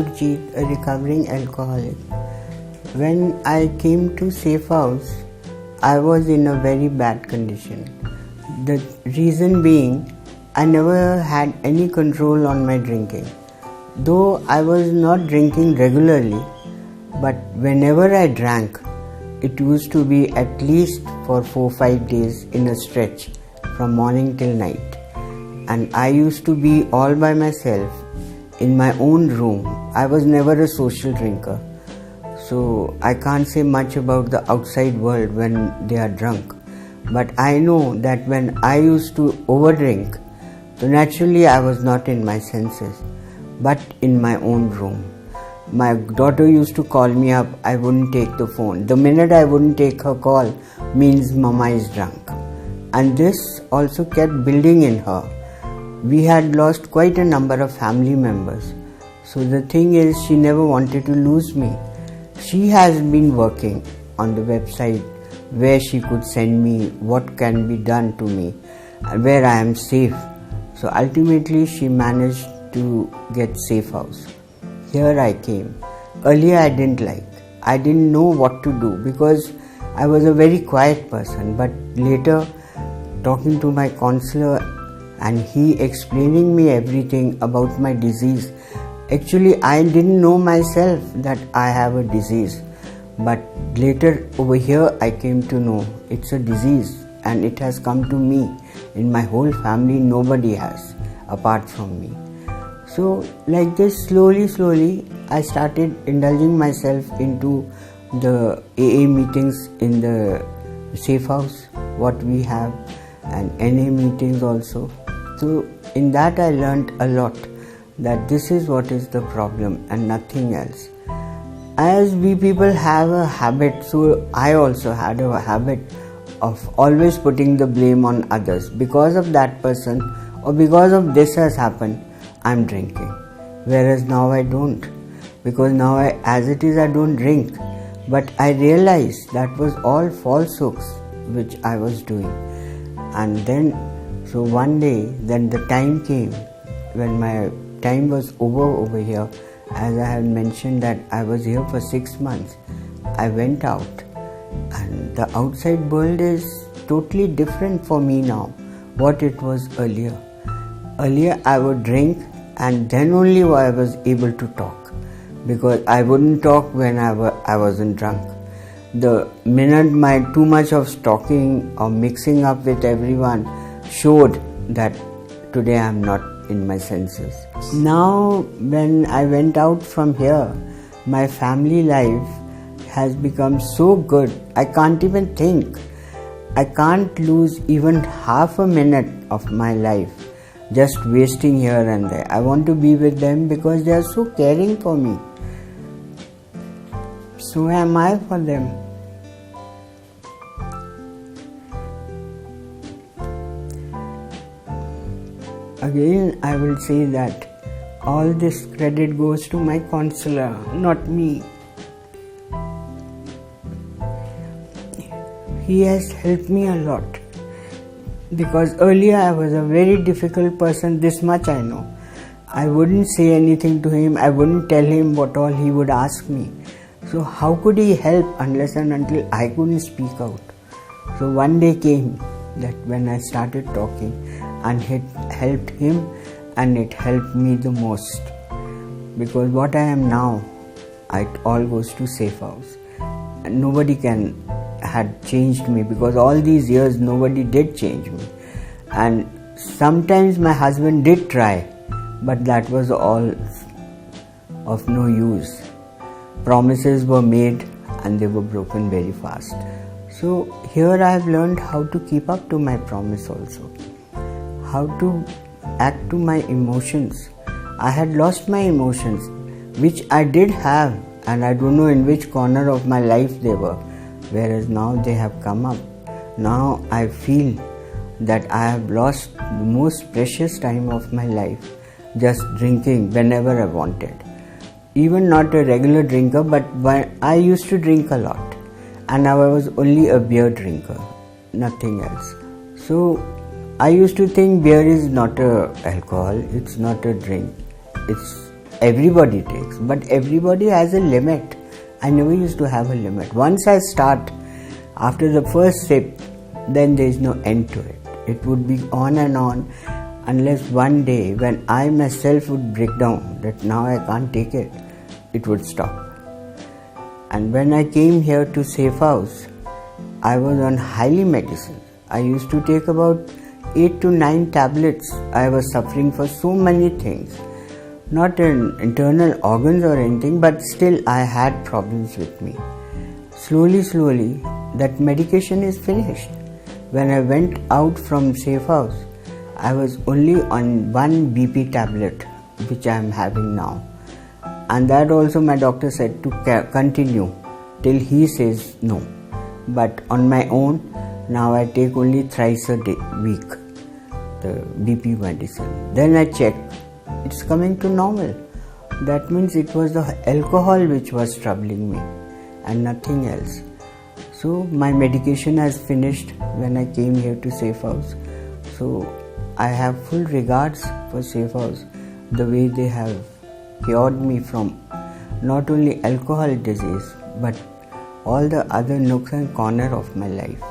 Gurjeet, a recovering alcoholic. When I came to Safe House, I was in a very bad condition. The reason being, I never had any control on my drinking. Though I was not drinking regularly, but whenever I drank, it used to be at least for 4-5 days in a stretch, from morning till night. And I used to be all by myself in my own room. I was never a social drinker. So I can't say much about the outside world when they are drunk. But I know that when I used to overdrink, so naturally I was not in my senses, but in my own room. My daughter used to call me up, I wouldn't take the phone. The minute I wouldn't take her call means Mama is drunk. And this also kept building in her. We had lost quite a number of family members. So the thing is, she never wanted to lose me. She has been working on the website where she could send me what can be done to me, where I am safe. So ultimately she managed to get Safe House. Here I came. Earlier I didn't know what to do because I was a very quiet person. But later, talking to my counselor and he explaining me everything about my disease. Actually, I didn't know myself that I have a disease. But later over here, I came to know it's a disease and it has come to me. In my whole family, nobody has apart from me. So like this, slowly, I started indulging myself into the AA meetings in the Safe House, what we have, and NA meetings also. So in that I learnt a lot that this is what is the problem and nothing else. As we people have a habit, so I also had a habit of always putting the blame on others. Because of that person or because of this has happened, I'm drinking. Whereas now I don't. Because now as it is, I don't drink. But I realized that was all falsehoods which I was doing. And then, so one day, then the time came when my time was over here. As I had mentioned that I was here for 6 months. I went out and the outside world is totally different for me now, what it was earlier. Earlier I would drink and then only I was able to talk, because I wouldn't talk when I wasn't drunk. The minute my too much of talking or mixing up with everyone showed that today I am not in my senses. Now when I went out from here, my family life has become so good, I can't even think. I can't lose even half a minute of my life just wasting here and there. I want to be with them because they are so caring for me. So am I for them. Again, I will say that all this credit goes to my counselor, not me. He has helped me a lot. Because earlier I was a very difficult person, this much I know. I wouldn't say anything to him, I wouldn't tell him what all he would ask me. So how could he help unless and until I couldn't speak out? So one day came that when I started talking, and it helped him and it helped me the most. Because what I am now, it all goes to Safe House. And nobody had changed me, because all these years nobody did change me. And sometimes my husband did try, but that was all of no use. Promises were made and they were broken very fast. So here I have learned how to keep up to my promise also. How to act to my emotions. I had lost my emotions, which I did have, and I don't know in which corner of my life they were. Whereas now they have come up. Now I feel that I have lost the most precious time of my life just drinking whenever I wanted. Even not a regular drinker, but I used to drink a lot. And now I was only a beer drinker, nothing else. So I used to think beer is not a alcohol, it's not a drink. It's everybody takes, but everybody has a limit. I never used to have a limit. Once I start, after the first sip, then there is no end to it. It would be on and on, unless one day when I myself would break down that now I can't take it, it would stop. And when I came here to Safe House, I was on highly medicine. I used to take about 8 to 9 tablets. I was suffering for so many things. Not in internal organs or anything, but still I had problems with me. Slowly, that medication is finished. When I went out from Safe House, I was only on one BP tablet, which I am having now. And that also my doctor said to continue till he says no. But on my own, now I take only thrice a week, the BP medicine. Then I checked, it's coming to normal. That means it was the alcohol which was troubling me and nothing else. So my medication has finished when I came here to Safe House. So I have full regards for Safe House, the way they have cured me from not only alcohol disease but all the other nooks and corners of my life.